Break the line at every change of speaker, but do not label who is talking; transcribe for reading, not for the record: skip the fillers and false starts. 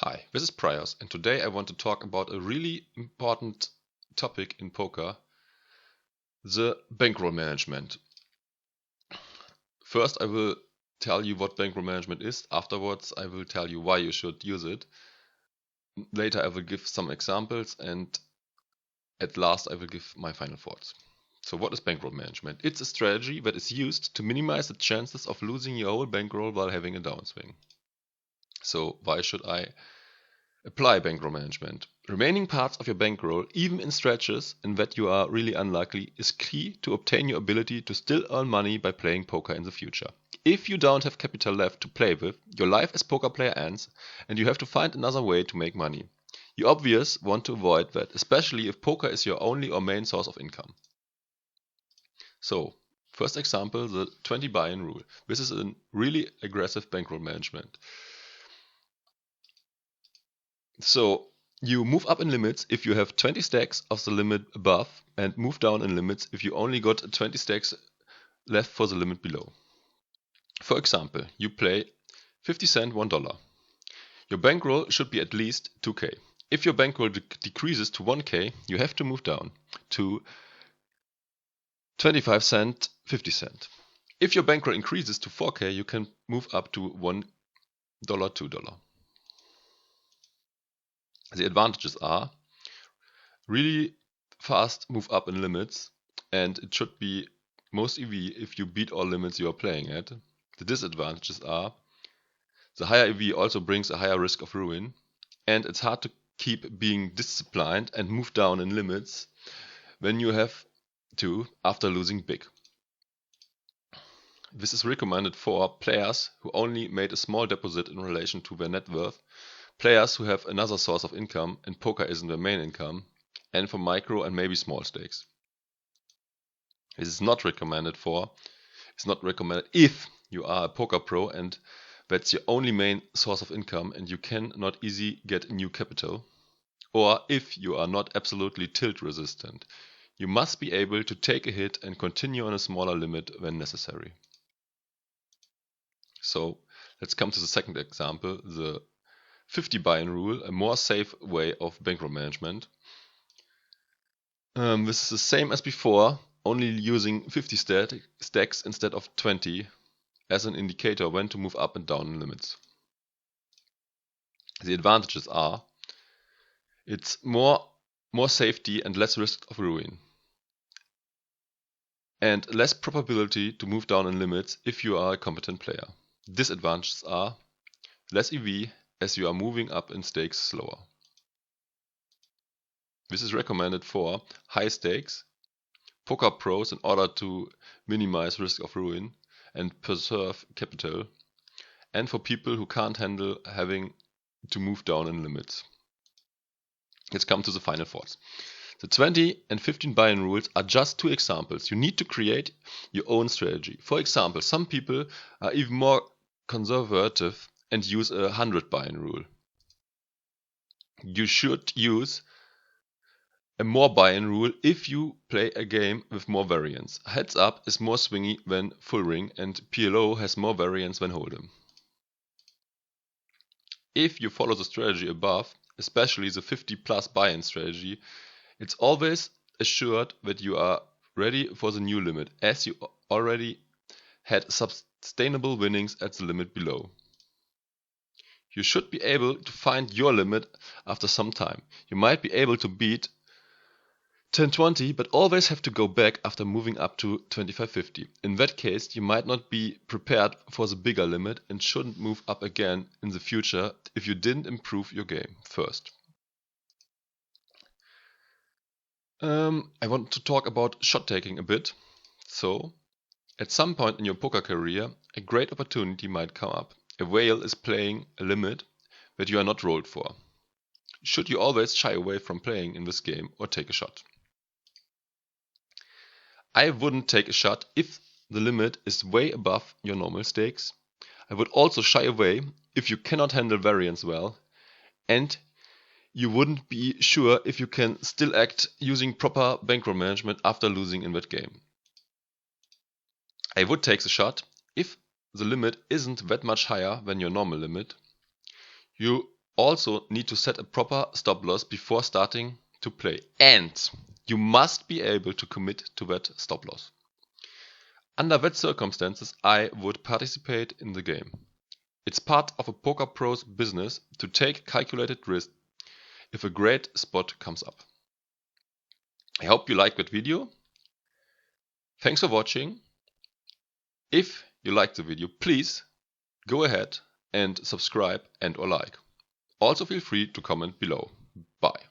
Hi, this is Priors, and today I want to talk about a really important topic in poker, the bankroll management. First, I will tell you what bankroll management is. Afterwards, I will tell you why you should use it. Later, I will give some examples, and at last, I will give my final thoughts. So what is bankroll management? It's a strategy that is used to minimize the chances of losing your whole bankroll while having a downswing. So why should I apply bankroll management? Remaining parts of your bankroll, even in stretches in that you are really unlucky, is key to obtain your ability to still earn money by playing poker in the future. If you don't have capital left to play with, your life as poker player ends and you have to find another way to make money. You obviously want to avoid that, especially if poker is your only or main source of income. So, first example, the 20 buy-in rule. This is a really aggressive bankroll management. So you move up in limits if you have 20 stacks of the limit above and move down in limits if you only got 20 stacks left for the limit below. For example, you play 50 cent $1. Your bankroll should be at least 2k. If your bankroll decreases to 1k, you have to move down to 25 cent 50 cent. If your bankroll increases to 4k, you can move up to $1, $2. The advantages are really fast move up in limits, and it should be most EV if you beat all limits you are playing at. The disadvantages are the higher EV also brings a higher risk of ruin, and it's hard to keep being disciplined and move down in limits when you have to after losing big. This is recommended for players who only made a small deposit in relation to their net worth, players who have another source of income and poker isn't their main income, and for micro and maybe small stakes. This is not recommended if you are a poker pro and that's your only main source of income and you can not easily get new capital, or if you are not absolutely tilt resistant. You must be able to take a hit and continue on a smaller limit when necessary. So let's come to the second example, the 50 buy-in rule, a more safe way of bankroll management. This is the same as before, only using 50 stacks instead of 20 as an indicator when to move up and down in limits. The advantages are it's more safety and less risk of ruin, and less probability to move down in limits if you are a competent player. Disadvantages are less EV as you are moving up in stakes slower. This is recommended for high stakes, poker pros in order to minimize risk of ruin and preserve capital, and for people who can't handle having to move down in limits. Let's come to the final thoughts. The 20 and 15 buy-in rules are just two examples. You need to create your own strategy. For example, some people are even more conservative and use a 100 buy-in rule. You should use a more buy-in rule if you play a game with more variance. Heads up is more swingy than full ring, and PLO has more variance than hold'em. If you follow the strategy above, especially the 50 plus buy-in strategy, it's always assured that you are ready for the new limit, as you already had sustainable winnings at the limit below. You should be able to find your limit after some time. You might be able to beat 10-20, but always have to go back after moving up to 25-50. In that case, you might not be prepared for the bigger limit and shouldn't move up again in the future if you didn't improve your game first. I want to talk about shot taking a bit. So, at some point in your poker career, a great opportunity might come up. A whale is playing a limit that you are not rolled for. Should you always shy away from playing in this game or take a shot? I wouldn't take a shot if the limit is way above your normal stakes. I would also shy away if you cannot handle variance well, and you wouldn't be sure if you can still act using proper bankroll management after losing in that game. I would take the shot if the limit isn't that much higher than your normal limit. You also need to set a proper stop loss before starting to play, and you must be able to commit to that stop loss. Under that circumstances, I would participate in the game. It's part of a poker pro's business to take calculated risk if a great spot comes up. I hope you liked that video. Thanks for watching. If you liked the video, please go ahead and subscribe and or like. Also feel free to comment below. Bye.